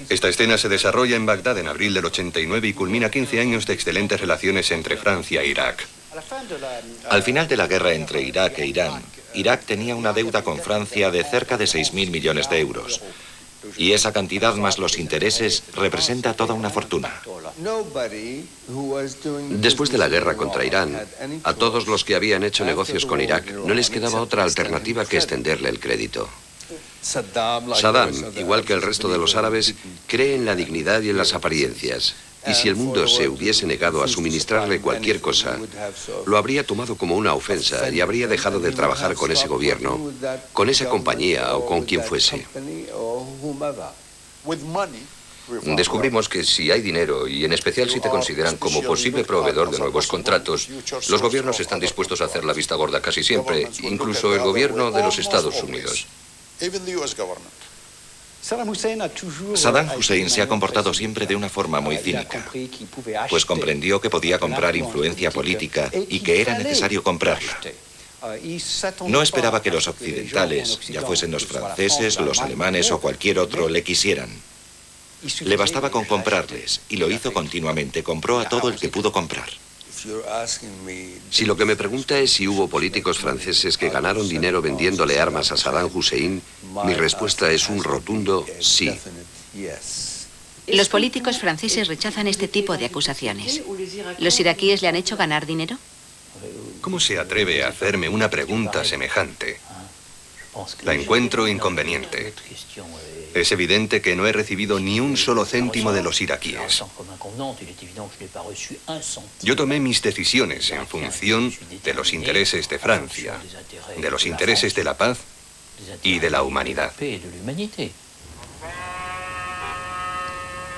Esta escena se desarrolla en Bagdad en abril del 89 y culmina 15 años de excelentes relaciones entre Francia e Irak.
Al final de la guerra entre Irak e Irán, Irak tenía una deuda con Francia de cerca de 6.000 millones de euros. Y esa cantidad más los intereses representa toda una fortuna.
Después de la guerra contra Irán, a todos los que habían hecho negocios con Irak no les quedaba otra alternativa que extenderle el crédito. Saddam, igual que el resto de los árabes, cree en la dignidad y en las apariencias. Y si el mundo se hubiese negado a suministrarle cualquier cosa, lo habría tomado como una ofensa y habría dejado de trabajar con ese gobierno, con esa compañía o con quien fuese.
Descubrimos que si hay dinero, y en especial si te consideran como posible proveedor de nuevos contratos, los gobiernos están dispuestos a hacer la vista gorda casi siempre, incluso el gobierno de los Estados Unidos.
Saddam Hussein se ha comportado siempre de una forma muy cínica, pues comprendió que podía comprar influencia política y que era necesario comprarla. No esperaba que los occidentales, ya fuesen los franceses, los alemanes o cualquier otro, le quisieran. Le bastaba con comprarles, y lo hizo continuamente. Compró a todo el que pudo comprar.
Si lo que me pregunta es si hubo políticos franceses que ganaron dinero vendiéndole armas a Saddam Hussein, mi respuesta es un rotundo sí.
Los políticos franceses rechazan este tipo de acusaciones. ¿Los iraquíes le han hecho ganar dinero?
¿Cómo se atreve a hacerme una pregunta semejante? La encuentro inconveniente. Es evidente que no he recibido ni un solo céntimo de los iraquíes. Yo tomé mis decisiones en función de los intereses de Francia, de los intereses de la paz y de la humanidad.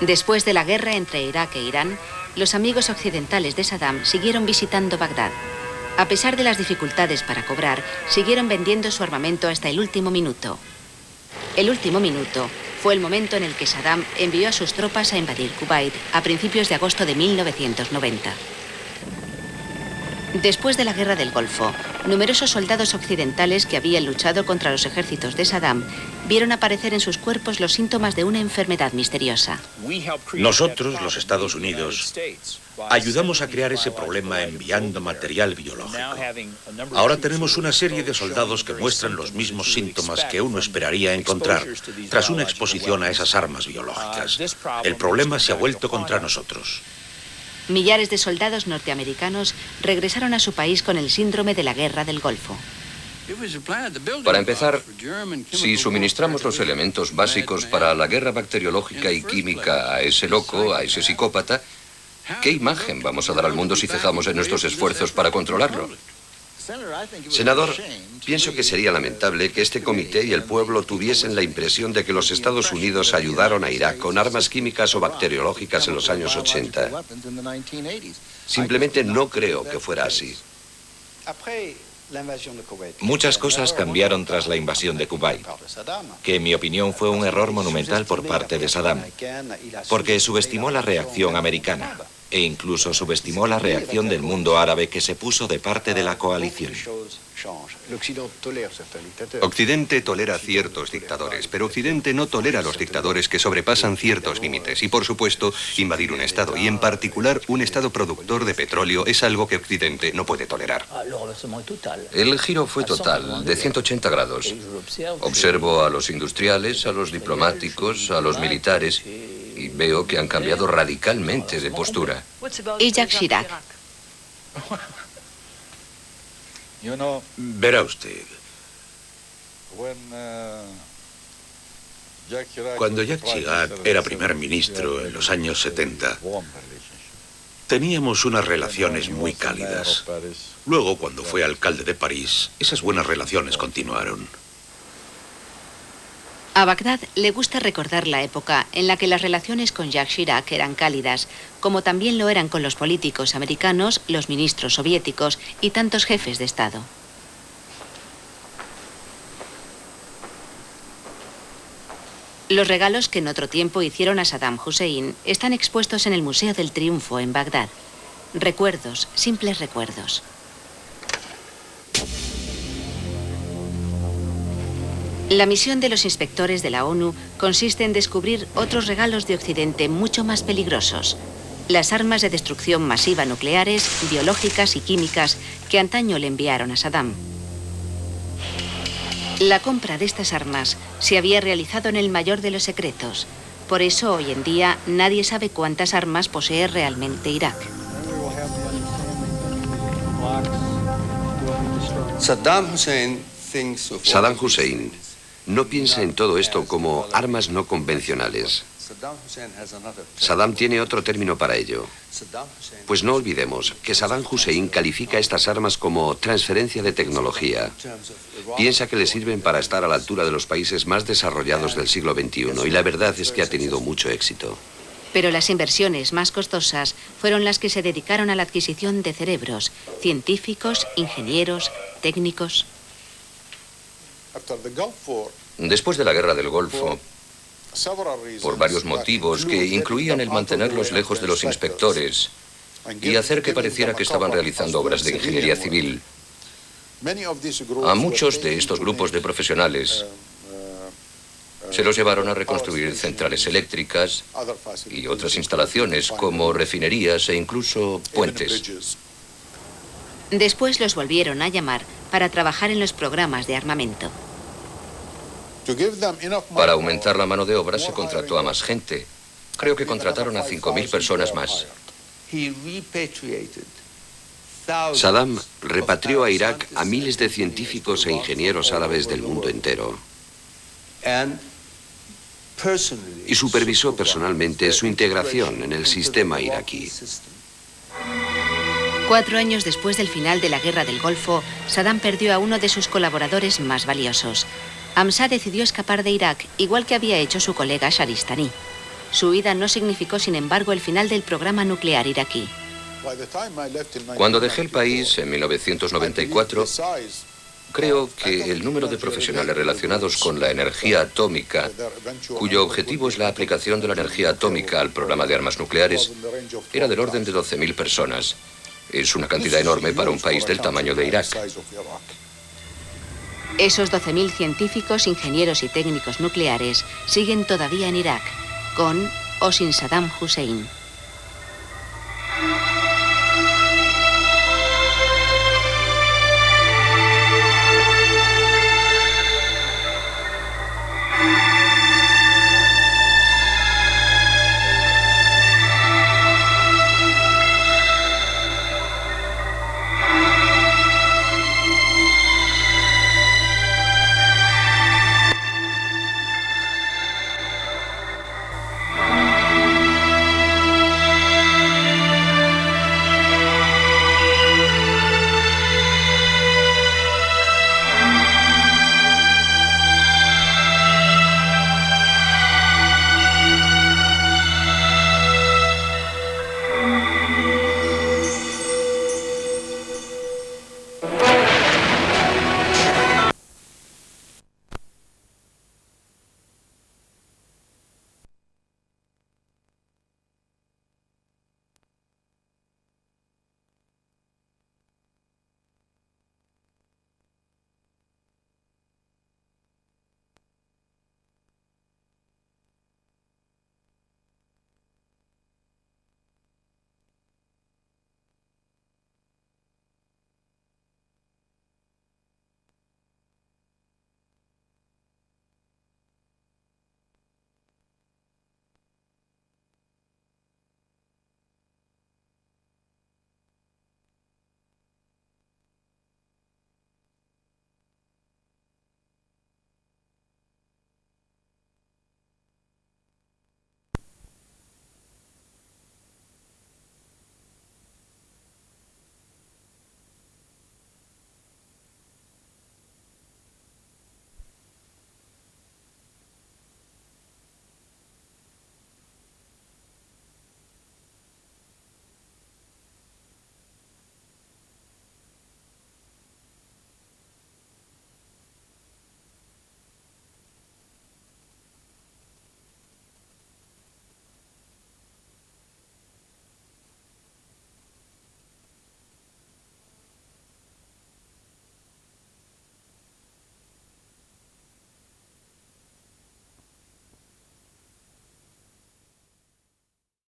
Después de la guerra entre Irak e Irán, los amigos occidentales de Saddam siguieron visitando Bagdad. A pesar de las dificultades para cobrar, siguieron vendiendo su armamento hasta el último minuto. El último minuto fue el momento en el que Saddam envió a sus tropas a invadir Kuwait a principios de agosto de 1990. Después de la Guerra del Golfo, numerosos soldados occidentales que habían luchado contra los ejércitos de Saddam vieron aparecer en sus cuerpos los síntomas de una enfermedad misteriosa.
Nosotros, los Estados Unidos, ayudamos a crear ese problema enviando material biológico. Ahora tenemos una serie de soldados que muestran los mismos síntomas que uno esperaría encontrar tras una exposición a esas armas biológicas. El problema se ha vuelto contra nosotros.
Millares de soldados norteamericanos regresaron a su país con el síndrome de la Guerra del Golfo.
Para empezar, si suministramos los elementos básicos para la guerra bacteriológica y química a ese loco, a ese psicópata, ¿qué imagen vamos a dar al mundo si cejamos en nuestros esfuerzos para controlarlo?
Senador, pienso que sería lamentable que este comité y el pueblo tuviesen la impresión de que los Estados Unidos ayudaron a Irak con armas químicas o bacteriológicas en los años 80. Simplemente no creo que fuera así.
Muchas cosas cambiaron tras la invasión de Kuwait, que en mi opinión fue un error monumental por parte de Saddam, porque subestimó la reacción americana e incluso subestimó la reacción del mundo árabe que se puso de parte de la coalición.
Occidente tolera ciertos dictadores, pero Occidente no tolera los dictadores que sobrepasan ciertos límites. Y por supuesto, invadir un Estado, y en particular un Estado productor de petróleo, es algo que Occidente no puede tolerar.
El giro fue total, de 180 grados. Observo a los industriales, a los diplomáticos, a los militares, y veo que han cambiado radicalmente de postura.
¿Y Jacques Chirac?
Verá usted, cuando Jacques Chirac era primer ministro en los años 70, teníamos unas relaciones muy cálidas. Luego, cuando fue alcalde de París, esas buenas relaciones continuaron.
A Bagdad le gusta recordar la época en la que las relaciones con Jacques Chirac eran cálidas, como también lo eran con los políticos americanos, los ministros soviéticos y tantos jefes de Estado. Los regalos que en otro tiempo hicieron a Saddam Hussein están expuestos en el Museo del Triunfo en Bagdad. Recuerdos, simples recuerdos. La misión de los inspectores de la ONU consiste en descubrir otros regalos de Occidente mucho más peligrosos. Las armas de destrucción masiva nucleares, biológicas y químicas que antaño le enviaron a Saddam. La compra de estas armas se había realizado en el mayor de los secretos. Por eso hoy en día nadie sabe cuántas armas posee realmente Irak.
Saddam Hussein no piensa en todo esto como armas no convencionales. Saddam tiene otro término para ello. Pues no olvidemos que Saddam Hussein califica estas armas como transferencia de tecnología. Piensa que le sirven para estar a la altura de los países más desarrollados del siglo XXI, y la verdad es que ha tenido mucho éxito.
Pero las inversiones más costosas fueron las que se dedicaron a la adquisición de cerebros, científicos, ingenieros, técnicos.
Después de la Guerra del Golfo, por varios motivos que incluían el mantenerlos lejos de los inspectores y hacer que pareciera que estaban realizando obras de ingeniería civil. A muchos de estos grupos de profesionales se los llevaron a reconstruir centrales eléctricas y otras instalaciones como refinerías e incluso puentes.
Después los volvieron a llamar para trabajar en los programas de armamento.
Para aumentar la mano de obra se contrató a más gente. Creo que contrataron a 5.000 personas más.
Saddam repatrió a Irak a miles de científicos e ingenieros árabes del mundo entero y supervisó personalmente su integración en el sistema iraquí.
4 años después del final de la Guerra del Golfo, Saddam perdió a uno de sus colaboradores más valiosos. Hamza decidió escapar de Irak, igual que había hecho su colega Sharistani. Su huida no significó, sin embargo, el final del programa nuclear iraquí.
Cuando dejé el país en 1994, creo que el número de profesionales relacionados con la energía atómica, cuyo objetivo es la aplicación de la energía atómica al programa de armas nucleares, era del orden de 12.000 personas. Es una cantidad enorme para un país del tamaño de Irak.
Esos 12.000 científicos, ingenieros y técnicos nucleares siguen todavía en Irak, con o sin Saddam Hussein.